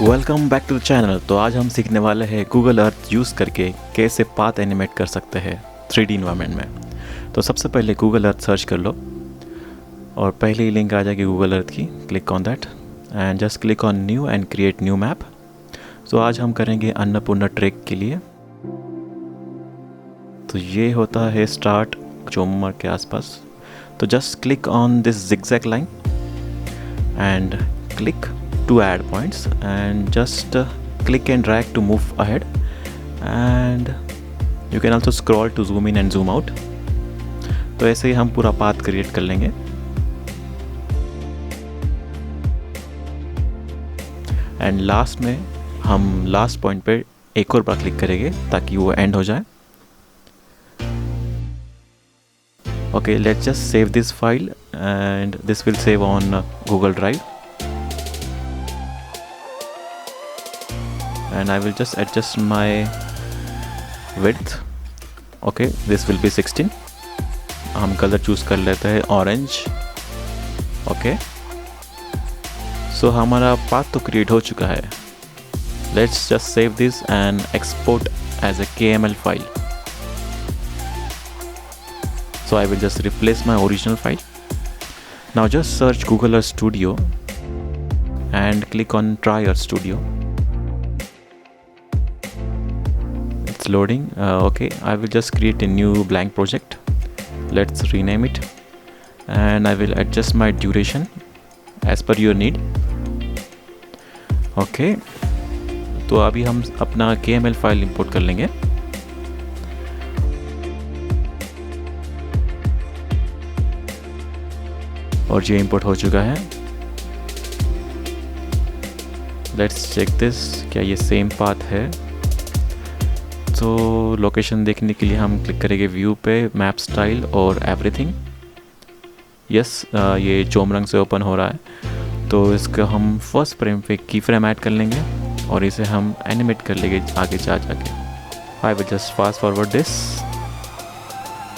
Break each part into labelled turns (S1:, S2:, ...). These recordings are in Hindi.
S1: Welcome back to the channel. तो आज हम सीखने वाले हैं गूगल अर्थ यूज़ करके कैसे पाथ एनिमेट कर सकते हैं 3D इन्वायरमेंट में। तो सबसे पहले गूगल अर्थ सर्च कर लो और पहले ही लिंक आ जाएगी गूगल अर्थ की। Click on that and just click on new and create new map. तो आज हम करेंगे अन्नपूर्णा ट्रेक के लिए। तो ये होता है स्टार्ट चोमा के आसपास। तो just click on this zigzag line and click to add points and just click and drag to move ahead, and you can also scroll to zoom in and zoom out। तो ऐसे ही हम पूरा पाथ क्रिएट कर लेंगे। एंड लास्ट में हम लास्ट पॉइंट पे एक और बार क्लिक करेंगे ताकि वो एंड हो जाए। Okay, let's just save this file and this will save on Google drive. And I will just adjust my width. Okay, this will be 16। हम कलर चूज कर लेते हैं ऑरेंज। ओके, सो हमारा पाथ तो क्रिएट हो चुका है। Let's just save this and export as a KML file. So I will just replace my original file. Now just search Google Earth Studio and click on Try Earth Studio. Loading. Okay, I will just create a new blank project. Let's rename it and I will adjust my duration as per your need. Okay, तो अभी हम अपना KML फाइल इंपोर्ट कर लेंगे। और ये इंपोर्ट हो चुका है। लेट्स चेक दिस, क्या ये सेम पाथ है? तो लोकेशन देखने के लिए हम क्लिक करेंगे व्यू पे, मैप स्टाइल और एवरीथिंग। यस, ये चोमरंग से ओपन हो रहा है। तो इसका हम फर्स्ट फ्रेम पे की फ्रेम ऐड कर लेंगे और इसे हम एनिमेट कर लेंगे आगे जाके। I will just fast forward this.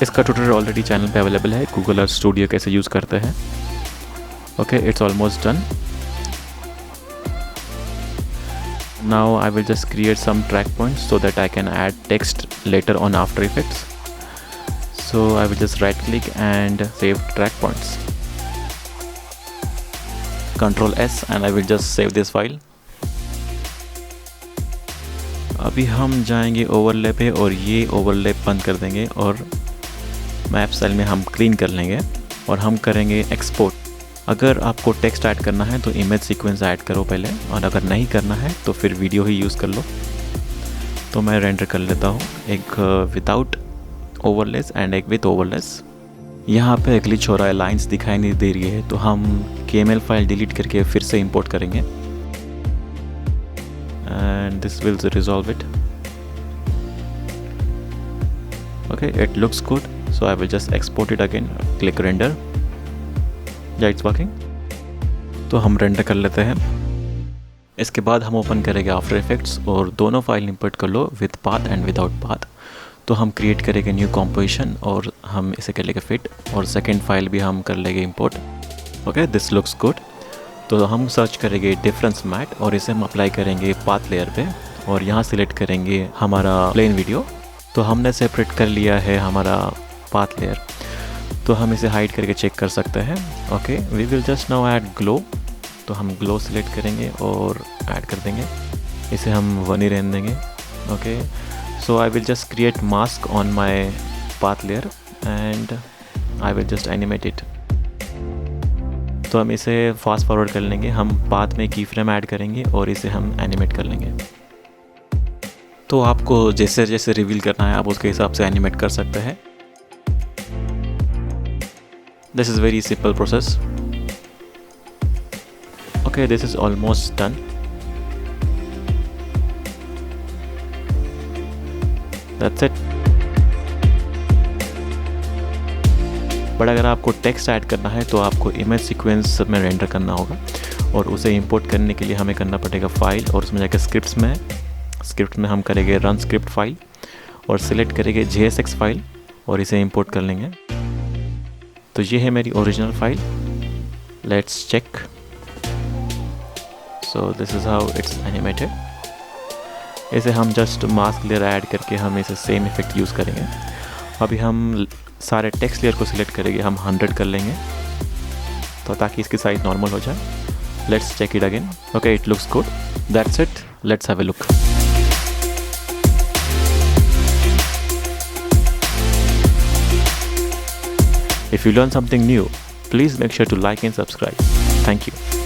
S1: इसका ट्यूटोरियल ऑलरेडी चैनल पे अवेलेबल है, गूगल अर्थ स्टूडियो कैसे यूज़ करते हैं। Okay, it's almost done. Now I will just create some track points so that I can add text later on After Effects. So I will just right click and save track points. Ctrl S and I will just save this file. अभी हम जाएंगे ओवरले पे और ये ओवरले बंद कर देंगे और मैप स्टाइल में हम क्लीन कर लेंगे और हम करेंगे एक्सपोर्ट। अगर आपको टेक्स्ट ऐड करना है तो इमेज सीक्वेंस ऐड करो पहले, और अगर नहीं करना है तो फिर वीडियो ही यूज़ कर लो। तो मैं रेंडर कर लेता हूँ, एक विदाउट ओवरलेस एंड एक विथ ओवरलेस। यहाँ पे ग्लिच हो रहा है, लाइंस दिखाई नहीं दे रही है, तो हम KML फाइल डिलीट करके फिर से इंपोर्ट करेंगे and this will resolve it. Okay, it looks good, so I will just export it again, click render. It's working. तो हम रेंडर कर लेते हैं। इसके बाद हम ओपन करेंगे आफ्टर इफेक्ट्स और दोनों फाइल इंपोर्ट कर लो, with path and without path. तो हम क्रिएट करेंगे न्यू कॉम्पोजिशन और हम इसे कर लेंगे फिट, और सेकेंड फाइल भी हम कर लेंगे import. Okay, this looks good. तो हम सर्च करेंगे डिफरेंस मैट और इसे हम अप्लाई करेंगे पाथ लेयर पे और यहाँ सिलेक्ट करेंगे हमारा प्लेन वीडियो। तो हमने सेपरेट कर लिया है हमारा पाथ लेयर, तो हम इसे हाइड करके चेक कर सकते हैं। Okay, we will just now add glow. तो हम ग्लो सिलेक्ट करेंगे और ऐड कर देंगे, इसे हम 1 ही रहने देंगे। Okay, so I will just create mask on my path layer and I will just animate it. तो हम इसे फास्ट फॉरवर्ड कर लेंगे, हम पाथ में की फ्रेम ऐड करेंगे और इसे हम एनिमेट कर लेंगे। तो आपको जैसे जैसे रिवील करना है आप उसके हिसाब से एनिमेट कर सकते हैं। This is very simple process. Okay, this is almost done. That's it. But अगर आपको टेक्स्ट ऐड करना है तो आपको इमेज सीक्वेंस में रेंडर करना होगा और उसे इंपोर्ट करने के लिए हमें करना पड़ेगा फाइल और उसमें जाकर स्क्रिप्ट में हम करेंगे रन स्क्रिप्ट फाइल और सिलेक्ट करेंगे JSX फाइल और इसे इंपोर्ट कर लेंगे। तो ये है मेरी original file. Let's check. So this is how it's animated. इसे हम जस्ट मास्क लेयर ऐड करके हम इसे सेम इफेक्ट यूज़ करेंगे। अभी हम सारे टेक्स्ट लेयर को सिलेक्ट करेंगे, हम 100 कर लेंगे तो ताकि इसकी साइज नॉर्मल हो जाए। Let's check it again. Okay, it looks good. That's it, let's have a look. If you learn something new, please make sure to like and subscribe. Thank you.